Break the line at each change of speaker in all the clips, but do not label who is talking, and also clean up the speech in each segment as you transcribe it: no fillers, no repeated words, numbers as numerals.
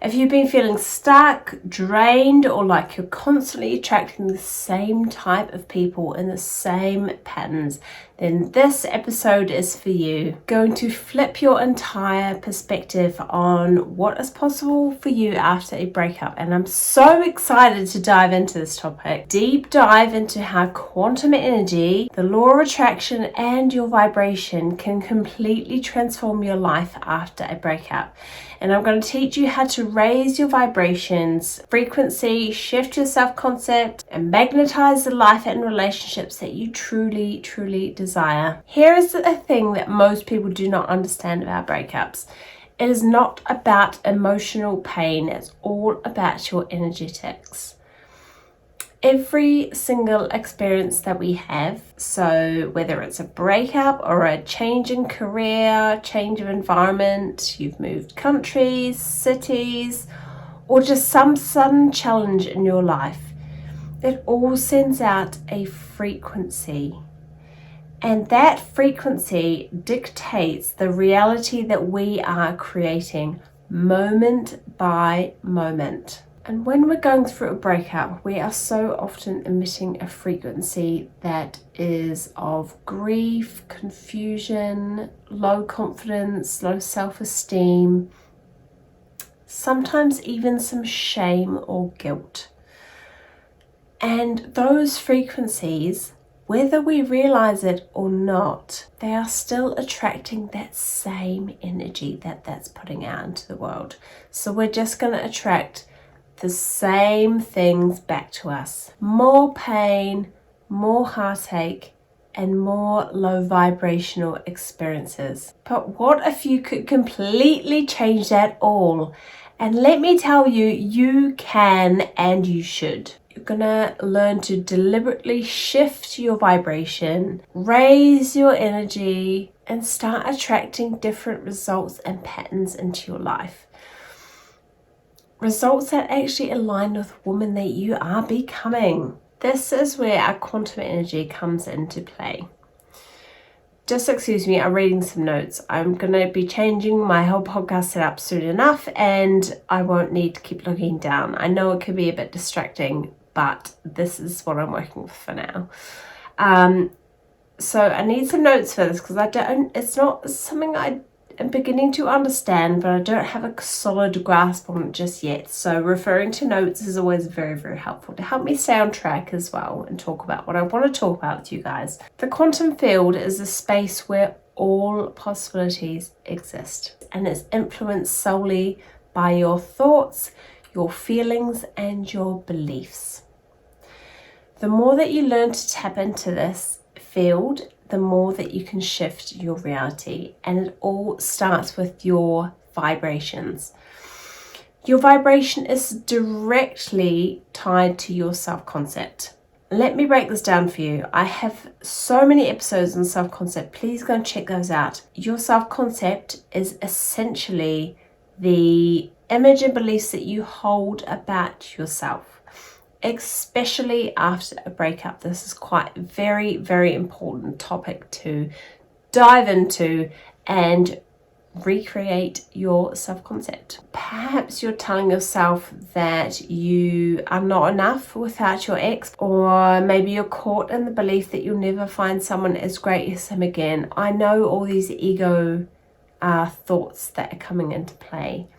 If you've been feeling stuck, drained, or like you're constantly attracting the same type of people in the same patterns, then this episode is for you. Going to flip your entire perspective on what is possible for you after a breakup. And I'm so excited to dive into this topic. Deep dive into how quantum energy, the law of attraction, and your vibration can completely transform your life after a breakup. And I'm going to teach you how to raise your vibrations, frequency, shift your self-concept, and magnetize the life and relationships that you truly, truly desire. Here is the thing that most people do not understand about breakups. It is not about emotional pain. It's all about your energetics. Every single experience that we have, so whether it's a breakup or a change in career, change of environment, you've moved countries, cities, or just some sudden challenge in your life, it all sends out a frequency. And that frequency dictates the reality that we are creating moment by moment. And when we're going through a breakup, we are so often emitting a frequency that is of grief, confusion, low confidence, low self-esteem, sometimes even some shame or guilt. And those frequencies, whether we realize it or not, they are still attracting that same energy that's putting out into the world. So we're just going to attract the same things back to us. More pain, more heartache, and more low vibrational experiences. But what if you could completely change that all? And let me tell you, you can and you should. You're gonna learn to deliberately shift your vibration, raise your energy, and start attracting different results and patterns into your life. Results that actually align with the woman that you are becoming. This is where our quantum energy comes into play. Just excuse me, I'm reading some notes. I'm going to be changing my whole podcast setup soon enough, and I won't need to keep looking down. I know it can be a bit distracting, but this is what I'm working with for now. So I need some notes for this because it's not something I'm beginning to understand, but I don't have a solid grasp on it just yet. So referring to notes is always very, very helpful to help me stay on track as well and talk about what I want to talk about with you guys. The quantum field is a space where all possibilities exist, and it's influenced solely by your thoughts, your feelings, and your beliefs. The more that you learn to tap into this field, the more that you can shift your reality. And it all starts with your vibrations. Your vibration is directly tied to your self-concept. Let me break this down for you. I have so many episodes on self-concept. Please go and check those out. Your self-concept is essentially the image and beliefs that you hold about yourself. Especially after a breakup. This is quite a very, very important topic to dive into and recreate your self-concept. Perhaps you're telling yourself that you are not enough without your ex, or maybe you're caught in the belief that you'll never find someone as great as him again. I know all these ego thoughts that are coming into play,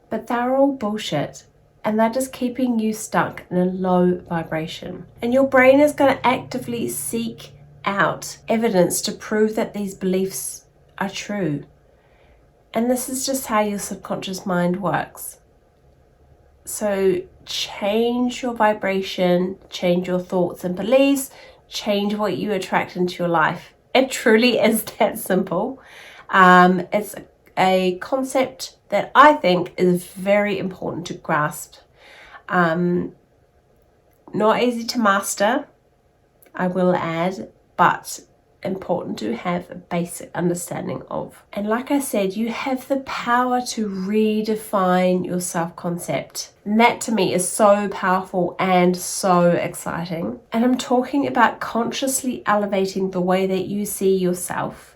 but they're all bullshit. And they're just keeping you stuck in a low vibration. And your brain is going to actively seek out evidence to prove that these beliefs are true. And this is just how your subconscious mind works. So change your vibration, change your thoughts and beliefs, change what you attract into your life. It truly is that simple. It's a concept that I think is very important to grasp. Not easy to master, I will add, but important to have a basic understanding of. And like I said, you have the power to redefine your self-concept. And that to me is so powerful and so exciting. And I'm talking about consciously elevating the way that you see yourself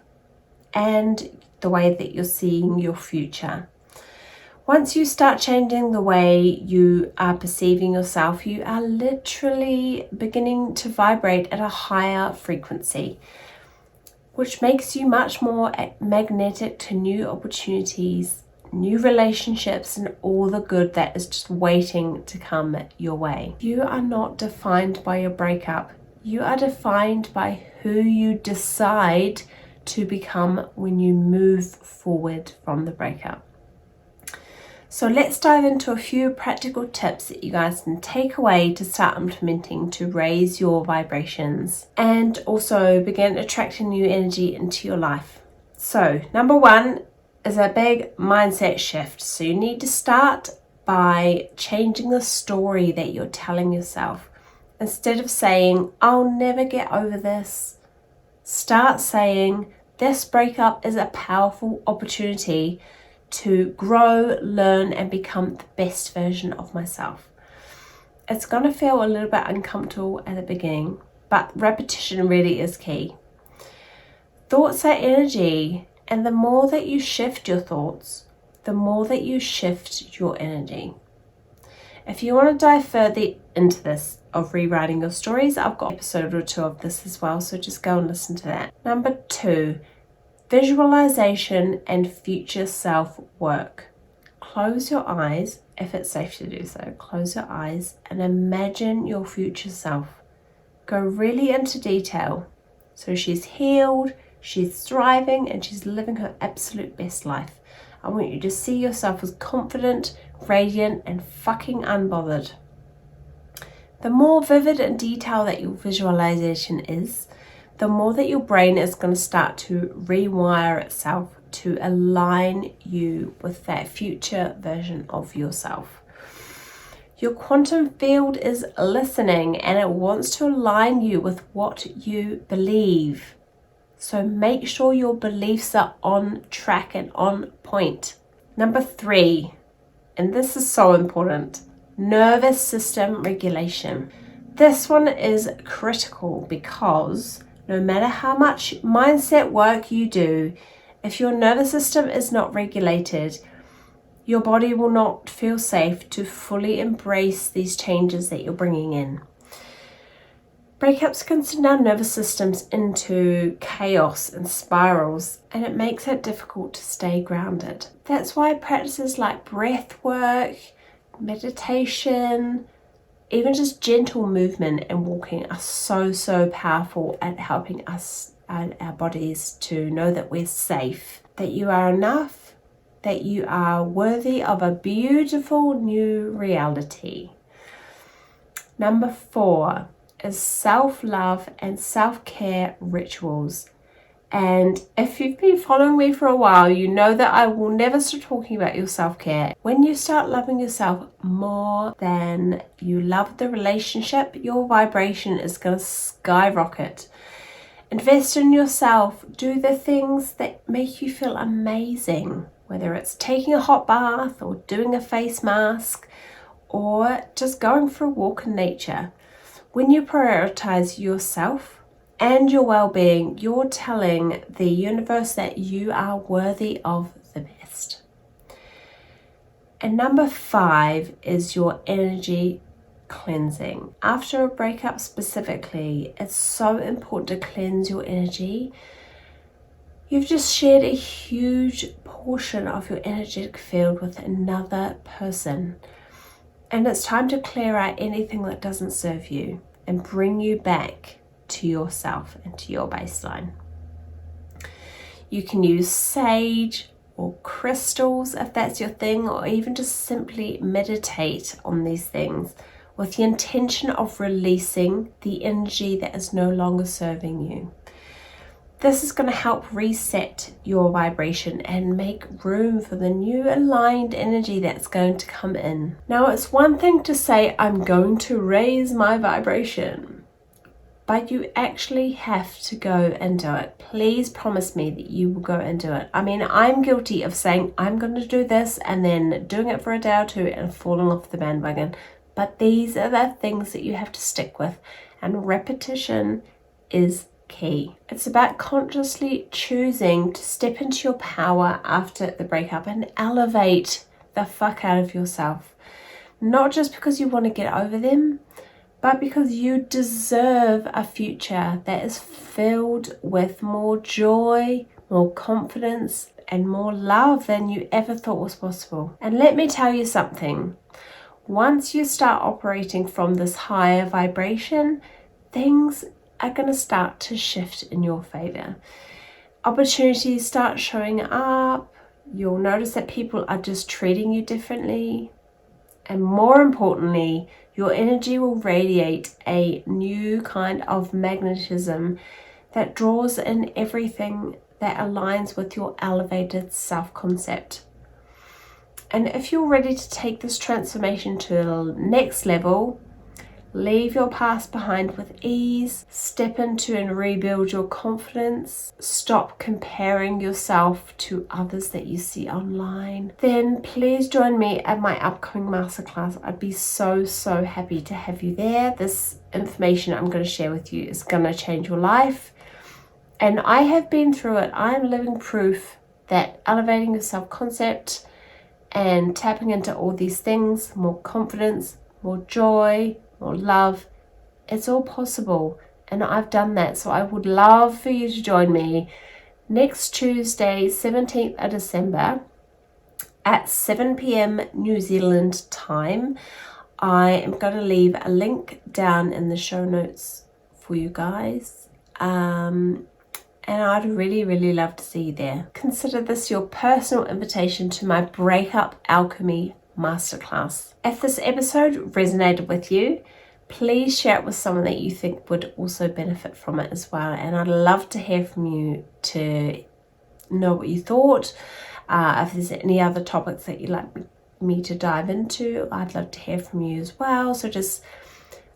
and the way that you're seeing your future. Once you start changing the way you are perceiving yourself, you are literally beginning to vibrate at a higher frequency, which makes you much more magnetic to new opportunities, new relationships, and all the good that is just waiting to come your way. You are not defined by your breakup. You are defined by who you decide to become when you move forward from the breakup. So let's dive into a few practical tips that you guys can take away to start implementing to raise your vibrations and also begin attracting new energy into your life. So number one is a big mindset shift. So you need to start by changing the story that you're telling yourself. Instead of saying, I'll never get over this, start saying, this breakup is a powerful opportunity to grow, learn, and become the best version of myself. It's going to feel a little bit uncomfortable at the beginning, but repetition really is key. Thoughts are energy, and the more that you shift your thoughts, the more that you shift your energy. If you want to dive further into this of rewriting your stories, I've got an episode or two of this as well, so just go and listen to that. Number 2, visualization and future self work. Close your eyes, if it's safe to do so. Close your eyes and imagine your future self. Go really into detail. So she's healed, she's thriving, and she's living her absolute best life. I want you to see yourself as confident, radiant, and fucking unbothered. The more vivid and detailed that your visualization is, the more that your brain is going to start to rewire itself to align you with that future version of yourself. Your quantum field is listening and it wants to align you with what you believe. So make sure your beliefs are on track and on point. Number 3, and this is so important, nervous system regulation. This one is critical because no matter how much mindset work you do, if your nervous system is not regulated, your body will not feel safe to fully embrace these changes that you're bringing in. Breakups can send our nervous systems into chaos and spirals, and it makes it difficult to stay grounded. That's why practices like breath work, meditation, even just gentle movement and walking are so powerful at helping us and our bodies to know that we're safe, that you are enough, that you are worthy of a beautiful new reality. Number 4 is self-love and self-care rituals. And if you've been following me for a while, you know that I will never stop talking about your self-care. When you start loving yourself more than you love the relationship, your vibration is going to skyrocket. Invest in yourself. Do the things that make you feel amazing, whether it's taking a hot bath or doing a face mask or just going for a walk in nature. When you prioritize yourself and your well-being, you're telling the universe that you are worthy of the best. And number 5 is your energy cleansing. After a breakup specifically, it's so important to cleanse your energy. You've just shared a huge portion of your energetic field with another person. And it's time to clear out anything that doesn't serve you and bring you back to yourself and to your baseline. You can use sage or crystals if that's your thing, or even just simply meditate on these things with the intention of releasing the energy that is no longer serving you. This is going to help reset your vibration and make room for the new aligned energy that's going to come in. Now, it's one thing to say, I'm going to raise my vibration, but you actually have to go and do it. Please promise me that you will go and do it. I mean, I'm guilty of saying, I'm going to do this and then doing it for a day or two and falling off the bandwagon. But these are the things that you have to stick with, and repetition is key. It's about consciously choosing to step into your power after the breakup and elevate the fuck out of yourself. Not just because you want to get over them, but because you deserve a future that is filled with more joy, more confidence, and more love than you ever thought was possible. And let me tell you something. Once you start operating from this higher vibration, things are going to start to shift in your favor. Opportunities start showing up. You'll notice that people are just treating you differently. And more importantly, your energy will radiate a new kind of magnetism that draws in everything that aligns with your elevated self-concept. And if you're ready to take this transformation to the next level, leave your past behind with ease, step into and rebuild your confidence, stop comparing yourself to others that you see online, then please join me at my upcoming masterclass. I'd be so happy to have you there. This information I'm going to share with you is going to change your life. And I have been through it. I am living proof that elevating your self-concept and tapping into all these things, more confidence, more joy, more love, it's all possible. And I've done that. So I would love for you to join me next Tuesday, 17th of December at 7 p.m. New Zealand time. I am going to leave a link down in the show notes for you guys. And I'd really love to see you there. Consider this your personal invitation to my Breakup Alchemy Masterclass. If this episode resonated with you, please share it with someone that you think would also benefit from it as well. And I'd love to hear from you to know what you thought. If there's any other topics that you'd like me to dive into, I'd love to hear from you as well. So just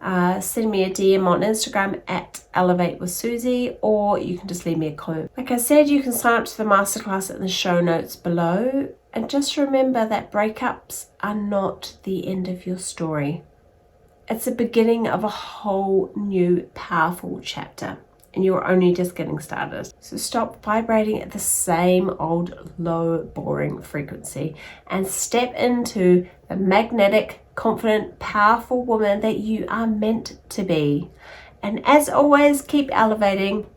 send me a DM on Instagram at Elevate with Susie, or you can just leave me a comment. Like I said, you can sign up to the masterclass in the show notes below. And just remember that breakups are not the end of your story. It's the beginning of a whole new powerful chapter, and you're only just getting started. So stop vibrating at the same old low, boring frequency and step into the magnetic, confident, powerful woman that you are meant to be. And as always, keep elevating.